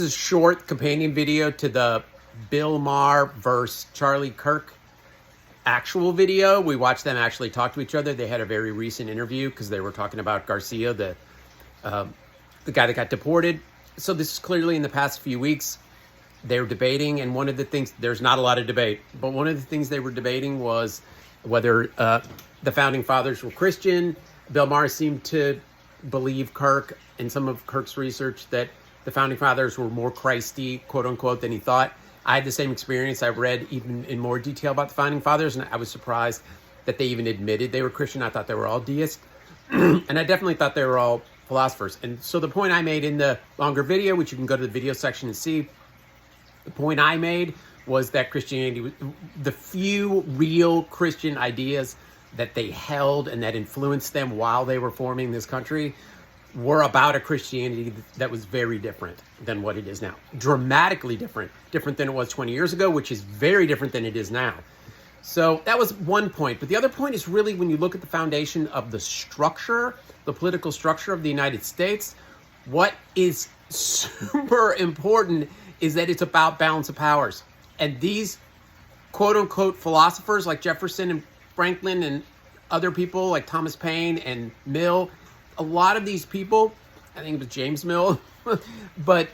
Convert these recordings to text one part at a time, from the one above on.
This is a short companion video to the Bill Maher versus Charlie Kirk actual video. We watched them actually talk to each other. They had a very recent interview because they were talking about Garcia, the guy that got deported. So this is clearly in the past few weeks. They were debating, and one of the things, there's not a lot of debate, but one of the things they were debating was whether the founding fathers were Christian. Bill Maher seemed to believe Kirk and some of Kirk's research that the founding fathers were more Christy, quote unquote, than he thought. I had the same experience. I read even in more detail about the founding fathers, and I was surprised that they even admitted they were Christian. I thought they were all deists, and I definitely thought they were all philosophers. And so the point I made in the longer video, which you can go to the video section and see, the point I made was that Christianity, the few real Christian ideas that they held and that influenced them while they were forming this country were about a Christianity that was very different than what it is now. Dramatically different than it was 20 years ago, which is very different than it is now. So that was one point. But the other point is really when you look at the foundation of the structure, the political structure of the United States, what is super important is that it's about balance of powers. And these quote unquote philosophers like Jefferson and Franklin and other people like Thomas Paine and Mill, a lot of these people, I think it was James Mill, but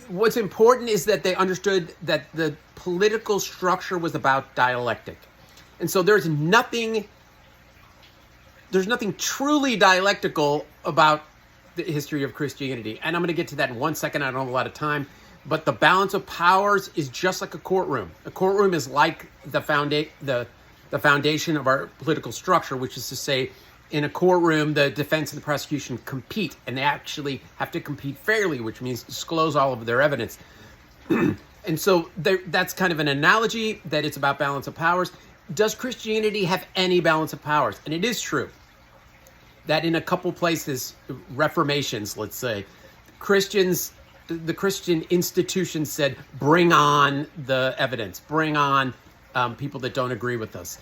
what's important is that they understood that the political structure was about dialectic. And so there's nothing truly dialectical about the history of Christianity. And I'm going to get to that in 1 second. I don't have a lot of time. But the balance of powers is just like a courtroom. A courtroom is like the foundation of our political structure, which is to say, in a courtroom, the defense and the prosecution compete, and they actually have to compete fairly, which means disclose all of their evidence. And so that's kind of an analogy that it's about balance of powers. Does Christianity have any balance of powers? And it is true that in a couple places, reformations, let's say, the Christian institutions said, bring on the evidence, bring on people that don't agree with us.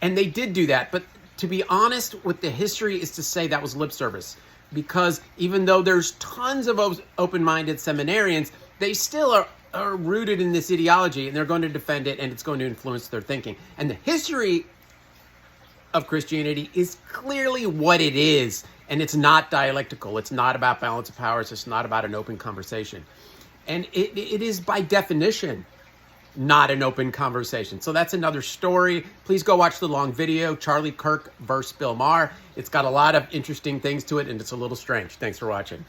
And they did do that. But to be honest, what the history is to say that was lip service. Because even though there's tons of open-minded seminarians, they still are rooted in this ideology, and they're going to defend it, and it's going to influence their thinking. And the history of Christianity is clearly what it is. And it's not dialectical. It's not about balance of powers. It's not about an open conversation. And it is by definition not an open conversation. So that's another story. Please go watch the long video, Charlie Kirk versus Bill Maher. It's got a lot of interesting things to it, and it's a little strange. Thanks for watching.